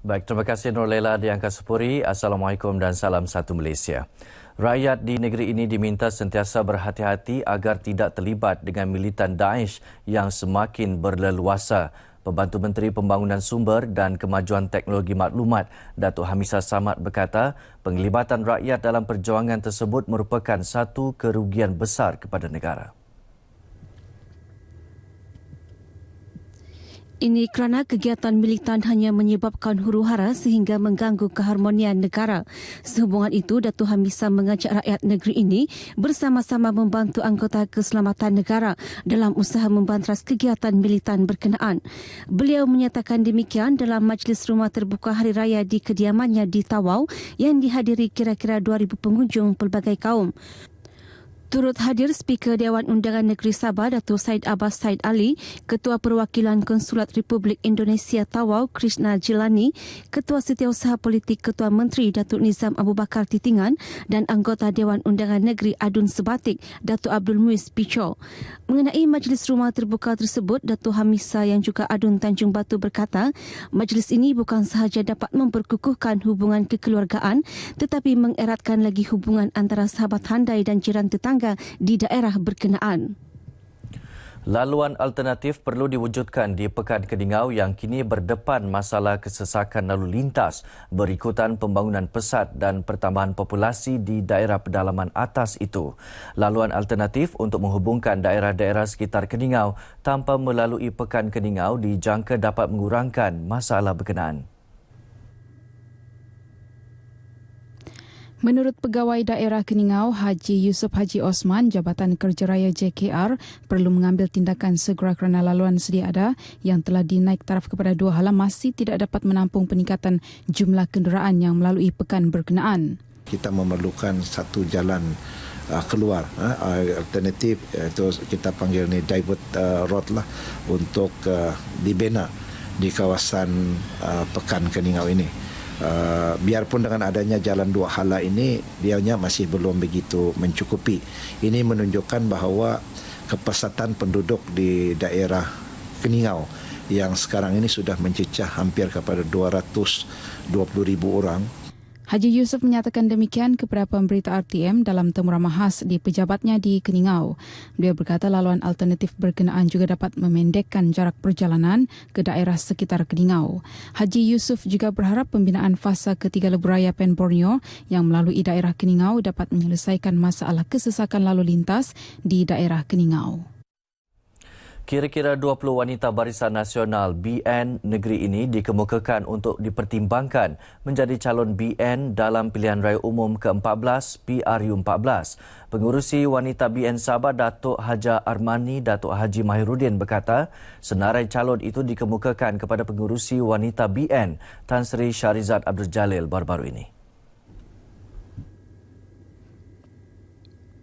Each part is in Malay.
Baik, terima kasih Nur Lela di Angka Sepuri. Assalamualaikum dan salam satu Malaysia. Rakyat di negeri ini diminta sentiasa berhati-hati agar tidak terlibat dengan militan Daesh yang semakin berleluasa. Pembantu Menteri Pembangunan Sumber dan Kemajuan Teknologi Maklumat, Datuk Hamisah Samad berkata, penglibatan rakyat dalam perjuangan tersebut merupakan satu kerugian besar kepada negara. Ini kerana kegiatan militan hanya menyebabkan huru-hara sehingga mengganggu keharmonian negara. Sehubungan itu, Datuk Hamisah mengajak rakyat negeri ini bersama-sama membantu anggota keselamatan negara dalam usaha membantras kegiatan militan berkenaan. Beliau menyatakan demikian dalam majlis rumah terbuka Hari Raya di kediamannya di Tawau yang dihadiri kira-kira 2,000 pengunjung pelbagai kaum. Turut hadir Speaker Dewan Undangan Negeri Sabah Datuk Said Abbas Said Ali, Ketua Perwakilan Konsulat Republik Indonesia Tawau Krishna Jilani, Ketua Setiausaha Politik Ketua Menteri Datuk Nizam Abu Bakar Titingan dan anggota Dewan Undangan Negeri Adun Sebatik Datuk Abdul Muiz Picho. Mengenai majlis rumah terbuka tersebut, Datuk Hamisah yang juga Adun Tanjung Batu berkata, majlis ini bukan sahaja dapat memperkukuhkan hubungan kekeluargaan tetapi mengeratkan lagi hubungan antara sahabat handai dan jiran tetangga di daerah berkenaan. Laluan alternatif perlu diwujudkan di Pekan Keningau yang kini berdepan masalah kesesakan lalu lintas berikutan pembangunan pesat dan pertambahan populasi di daerah pedalaman atas itu. Laluan alternatif untuk menghubungkan daerah-daerah sekitar Keningau tanpa melalui Pekan Keningau dijangka dapat mengurangkan masalah berkenaan. Menurut Pegawai Daerah Keningau, Haji Yusof Haji Osman, Jabatan Kerjaya JKR perlu mengambil tindakan segera kerana laluan sedia ada yang telah dinaik taraf kepada 2 hala masih tidak dapat menampung peningkatan jumlah kenderaan yang melalui pekan berkenaan. Kita memerlukan satu jalan keluar alternatif, itu kita panggil ni divert road lah, untuk dibina di kawasan Pekan Keningau ini. Biarpun dengan adanya jalan 2 hala ini, dianya masih belum begitu mencukupi. Ini menunjukkan bahawa kepesatan penduduk di daerah Keningau yang sekarang ini sudah mencecah hampir kepada 220,000 orang. Haji Yusof menyatakan demikian kepada pemberita RTM dalam temu ramah khas di pejabatnya di Keningau. Beliau berkata laluan alternatif berkenaan juga dapat memendekkan jarak perjalanan ke daerah sekitar Keningau. Haji Yusof juga berharap pembinaan fasa ketiga Lebuh Raya Pen Borneo yang melalui daerah Keningau dapat menyelesaikan masalah kesesakan lalu lintas di daerah Keningau. Kira-kira 20 wanita Barisan Nasional BN negeri ini dikemukakan untuk dipertimbangkan menjadi calon BN dalam pilihan raya umum ke-14 PRU14. Pengurusi wanita BN Sabah Datuk Haja Armani Datuk Haji Mahiruddin berkata, senarai calon itu dikemukakan kepada pengurusi wanita BN Tan Sri Syarizad Abdul Jalil baru-baru ini.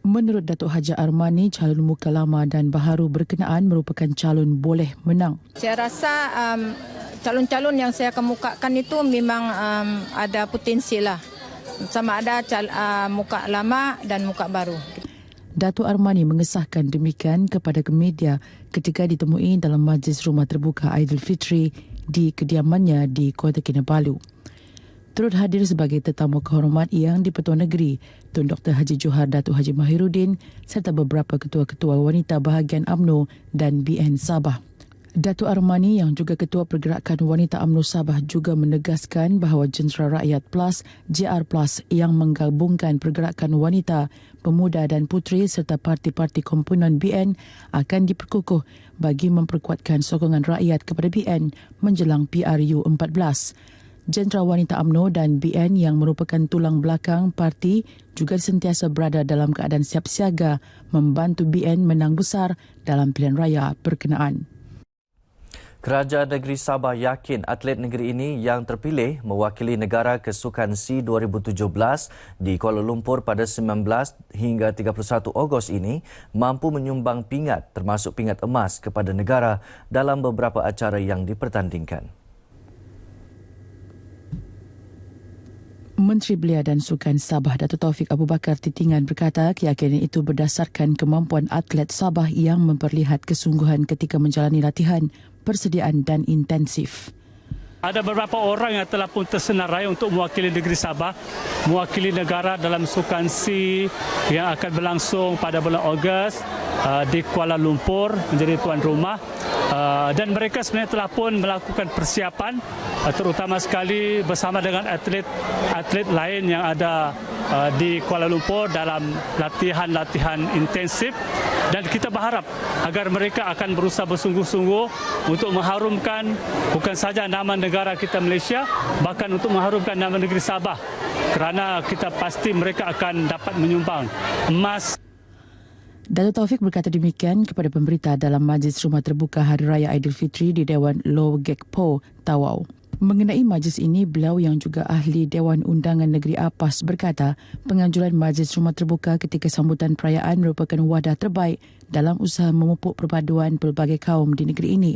Menurut Datuk Haja Armani, calon muka lama dan baharu berkenaan merupakan calon boleh menang. Saya rasa calon-calon yang saya kemukakan itu memang ada potensi lah. Sama ada muka lama dan muka baru. Datuk Armani mengesahkan demikian kepada media ketika ditemui dalam majlis rumah terbuka Aidilfitri di kediamannya di Kota Kinabalu. Turut hadir sebagai tetamu kehormat yang di-Pertuan Negeri, Tun Dr. Haji Johar Datuk Haji Mahiruddin serta beberapa ketua-ketua wanita bahagian UMNO dan BN Sabah. Datuk Armani yang juga Ketua Pergerakan Wanita UMNO Sabah juga menegaskan bahawa Jentera Rakyat Plus, JR Plus yang menggabungkan pergerakan wanita, pemuda dan puteri serta parti-parti komponen BN akan diperkukuh bagi memperkuatkan sokongan rakyat kepada BN menjelang PRU 14. Jentera Wanita UMNO dan BN yang merupakan tulang belakang parti juga sentiasa berada dalam keadaan siap siaga membantu BN menang besar dalam pilihan raya berkenaan. Kerajaan Negeri Sabah yakin atlet negeri ini yang terpilih mewakili negara ke Sukan SEA 2017 di Kuala Lumpur pada 19 hingga 31 Ogos ini mampu menyumbang pingat termasuk pingat emas kepada negara dalam beberapa acara yang dipertandingkan. Menteri Belia dan Sukan Sabah Datuk Taufik Abu Bakar Titingan berkata keyakinan itu berdasarkan kemampuan atlet Sabah yang memperlihat kesungguhan ketika menjalani latihan, persediaan dan intensif. Ada beberapa orang yang telah pun tersenarai untuk mewakili negeri Sabah, mewakili negara dalam Sukan C yang akan berlangsung pada bulan Ogos di Kuala Lumpur menjadi tuan rumah. Dan mereka sebenarnya telah pun melakukan persiapan terutama sekali bersama dengan atlet lain yang ada di Kuala Lumpur dalam latihan-latihan intensif, dan kita berharap agar mereka akan berusaha bersungguh-sungguh untuk mengharumkan bukan saja nama negara kita Malaysia, bahkan untuk mengharumkan nama negeri Sabah, kerana kita pasti mereka akan dapat menyumbang emas. Datuk Taufik berkata demikian kepada pemberita dalam Majlis Rumah Terbuka Hari Raya Aidilfitri di Dewan Lo Gekpo, Tawau. Mengenai majlis ini, beliau yang juga ahli Dewan Undangan Negeri APAS berkata penganjuran Majlis Rumah Terbuka ketika sambutan perayaan merupakan wadah terbaik dalam usaha memupuk perpaduan pelbagai kaum di negeri ini.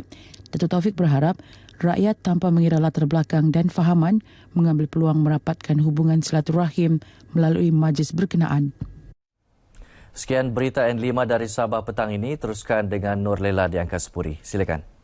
Datuk Taufik berharap rakyat tanpa mengira latar belakang dan fahaman mengambil peluang merapatkan hubungan silaturahim melalui majlis berkenaan. Sekian berita N5 dari Sabah petang ini. Teruskan dengan Nur Lela di Angkasa Puri. Silakan.